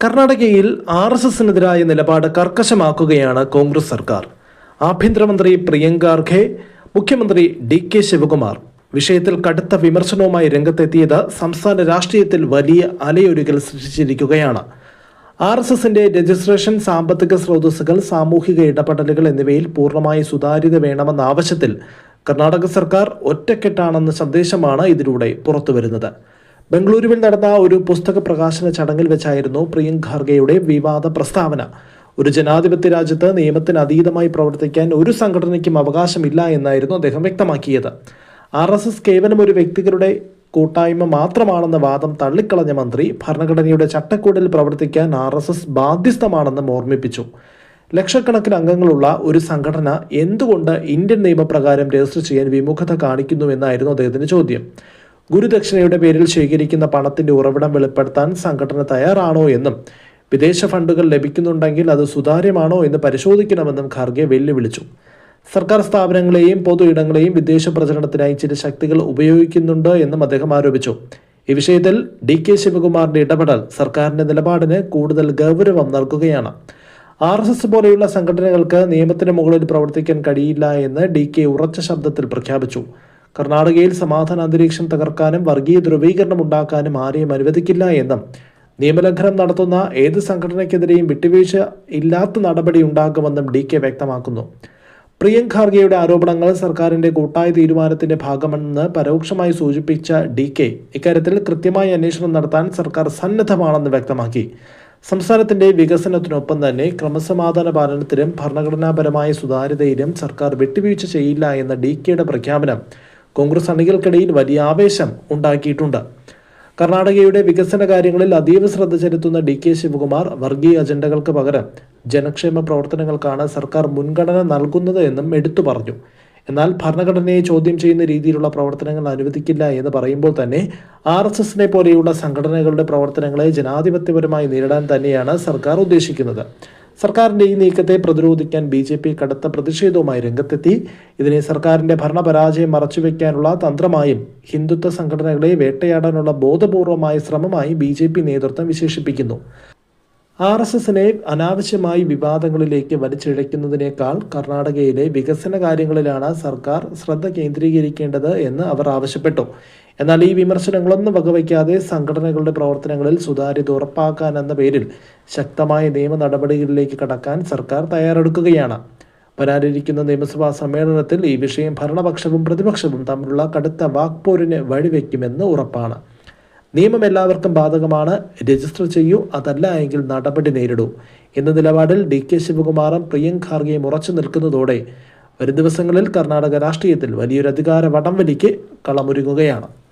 കർണാടകയിൽ RSSനെതിരായ നിലപാട് കർക്കശമാക്കുകയാണ് കോൺഗ്രസ് സർക്കാർ. ആഭ്യന്തരമന്ത്രി പ്രിയങ്ക ഖാർഗെ, മുഖ്യമന്ത്രി DK ശിവകുമാർ വിഷയത്തിൽ കടുത്ത വിമർശനവുമായി രംഗത്തെത്തിയത് സംസ്ഥാന രാഷ്ട്രീയത്തിൽ വലിയ അലയൊരുകൽ സൃഷ്ടിച്ചിരിക്കുകയാണ്. RSSന്റെ രജിസ്ട്രേഷൻ, സാമ്പത്തിക സ്രോതസ്സുകൾ, സാമൂഹിക ഇടപെടലുകൾ എന്നിവയിൽ പൂർണ്ണമായി സുതാര്യത വേണമെന്ന ആവശ്യത്തിൽ കർണാടക സർക്കാർ ഒറ്റക്കെട്ടാണെന്ന സന്ദേശമാണ് ഇതിലൂടെ പുറത്തുവരുന്നത്. ബംഗളൂരുവിൽ നടന്ന ഒരു പുസ്തക പ്രകാശന ചടങ്ങിൽ വെച്ചായിരുന്നു പ്രിയങ്ക ഖാർഗെയുടെ വിവാദ പ്രസ്താവന. ഒരു ജനാധിപത്യ രാജ്യത്ത് നിയമത്തിന് അതീതമായി പ്രവർത്തിക്കാൻ ഒരു സംഘടനയ്ക്കും അവകാശമില്ല എന്നായിരുന്നു അദ്ദേഹം വ്യക്തമാക്കിയത്. RSS കേവലം ഒരു വ്യക്തികളുടെ കൂട്ടായ്മ മാത്രമാണെന്ന വാദം തള്ളിക്കളഞ്ഞ മന്ത്രി ഭരണഘടനയുടെ ചട്ടക്കൂടിൽ പ്രവർത്തിക്കാൻ RSS ബാധ്യസ്ഥമാണെന്നും ഓർമ്മിപ്പിച്ചു. ലക്ഷക്കണക്കിന് അംഗങ്ങളുള്ള ഒരു സംഘടന എന്തുകൊണ്ട് ഇന്ത്യൻ നിയമപ്രകാരം രജിസ്റ്റർ ചെയ്യാൻ വിമുഖത കാണിക്കുന്നുവെന്നായിരുന്നു അദ്ദേഹത്തിന്റെ ചോദ്യം. ഗുരുദക്ഷിണയുടെ പേരിൽ ശേഖരിക്കുന്ന പണത്തിന്റെ ഉറവിടം വെളിപ്പെടുത്താൻ സംഘടന തയ്യാറാണോ എന്നും വിദേശ ഫണ്ടുകൾ ലഭിക്കുന്നുണ്ടെങ്കിൽ അത് സുതാര്യമാണോ എന്ന് പരിശോധിക്കണമെന്നും ഖാർഗെ വെല്ലുവിളിച്ചു. സർക്കാർ സ്ഥാപനങ്ങളെയും പൊതു ഇടങ്ങളെയും വിദേശ പ്രചരണത്തിനായി ചില ശക്തികൾ ഉപയോഗിക്കുന്നുണ്ട് എന്നും അദ്ദേഹം ആരോപിച്ചു. ഈ വിഷയത്തിൽ DK ശിവകുമാറിന്റെ ഇടപെടൽ സർക്കാരിന്റെ നിലപാടിന് കൂടുതൽ ഗൗരവം നൽകുകയാണ്. RSS പോലെയുള്ള സംഘടനകൾക്ക് നിയമത്തിന് മുകളിൽ പ്രവർത്തിക്കാൻ കഴിയില്ല എന്ന് DK ഉറച്ച ശബ്ദത്തിൽ പ്രഖ്യാപിച്ചു. കർണാടകയിൽ സമാധാന അന്തരീക്ഷം തകർക്കാനും വർഗീയ ധ്രുവീകരണം ഉണ്ടാക്കാനും ആരെയും അനുവദിക്കില്ല എന്നും നിയമലംഘനം നടത്തുന്ന ഏത് സംഘടനയ്ക്കെതിരെയും വിട്ടുവീഴ്ച ഇല്ലാത്ത നടപടി ഉണ്ടാകുമെന്നും DK വ്യക്തമാക്കുന്നു. പ്രിയങ്ക ഖാർഗെയുടെ ആരോപണങ്ങൾ സർക്കാരിന്റെ കൂട്ടായ തീരുമാനത്തിന്റെ ഭാഗമെന്ന് പരോക്ഷമായി സൂചിപ്പിച്ച DK ഇക്കാര്യത്തിൽ കൃത്യമായ അന്വേഷണം നടത്താൻ സർക്കാർ സന്നദ്ധമാണെന്ന് വ്യക്തമാക്കി. സംസ്ഥാനത്തിന്റെ വികസനത്തിനൊപ്പം തന്നെ ക്രമസമാധാന പാലനത്തിലും ഭരണഘടനാപരമായ സുതാര്യതയിലും സർക്കാർ വിട്ടുവീഴ്ച ചെയ്യില്ല എന്ന DKയുടെ പ്രഖ്യാപനം കോൺഗ്രസ് അണികൾക്കിടയിൽ വലിയ ആവേശം ഉണ്ടാക്കിയിട്ടുണ്ട്. കർണാടകയുടെ വികസന കാര്യങ്ങളിൽ അതീവ ശ്രദ്ധ ചെലുത്തുന്ന DK ശിവകുമാർ വർഗീയ അജണ്ടകൾക്ക് പകരം ജനക്ഷേമ പ്രവർത്തനങ്ങൾക്കാണ് സർക്കാർ മുൻഗണന നൽകുന്നത് എന്നും എടുത്തു പറഞ്ഞു. എന്നാൽ ഭരണഘടനയെ ചോദ്യം ചെയ്യുന്ന രീതിയിലുള്ള പ്രവർത്തനങ്ങൾ അനുവദിക്കില്ല എന്ന് പറയുമ്പോൾ തന്നെ RSSനെ പോലെയുള്ള സംഘടനകളുടെ പ്രവർത്തനങ്ങളെ ജനാധിപത്യപരമായി നേരിടാൻ തന്നെയാണ് സർക്കാർ ഉദ്ദേശിക്കുന്നത്. സർക്കാരിന്റെ ഈ നീക്കത്തെ പ്രതിരോധിക്കാൻ BJP കടുത്ത പ്രതിഷേധവുമായി രംഗത്തെത്തി. ഇതിനെ സർക്കാരിന്റെ ഭരണപരാജയം മറച്ചുവെക്കാനുള്ള തന്ത്രമായും ഹിന്ദുത്വ സംഘടനകളെ വേട്ടയാടാനുള്ള ബോധപൂർവമായ ശ്രമമായി BJP നേതൃത്വം വിശേഷിപ്പിക്കുന്നു. RSSനെ അനാവശ്യമായി വിവാദങ്ങളിലേക്ക് വലിച്ചിഴയ്ക്കുന്നതിനേക്കാൾ കർണാടകയിലെ വികസന കാര്യങ്ങളിലാണ് സർക്കാർ ശ്രദ്ധ കേന്ദ്രീകരിക്കേണ്ടത് എന്ന് അവർ ആവശ്യപ്പെട്ടു. എന്നാൽ ഈ വിമർശനങ്ങളൊന്നും വകവയ്ക്കാതെ സംഘടനകളുടെ പ്രവർത്തനങ്ങളിൽ സുതാര്യത ഉറപ്പാക്കാനെന്ന പേരിൽ ശക്തമായ നിയമ നടപടികളിലേക്ക് കടക്കാൻ സർക്കാർ തയ്യാറെടുക്കുകയാണ്. വരാനിരിക്കുന്ന നിയമസഭാ സമ്മേളനത്തിൽ ഈ വിഷയം ഭരണപക്ഷവും പ്രതിപക്ഷവും തമ്മിലുള്ള കടുത്ത വാക്പോരിന് വഴിവെക്കുമെന്ന് ഉറപ്പാണ്. നിയമം എല്ലാവർക്കും ബാധകമാണ്, രജിസ്റ്റർ ചെയ്യൂ, അതല്ല എങ്കിൽ നടപടി നേരിടൂ എന്ന നിലപാടിൽ DK ശിവകുമാറും പ്രിയങ്ക ഖാർഗെയും ഉറച്ചു നിൽക്കുന്നതോടെ വരും ദിവസങ്ങളിൽ കർണാടക രാഷ്ട്രീയത്തിൽ വലിയൊരു അധികാര വടംവലിക്ക് കളമൊരുങ്ങുകയാണ്.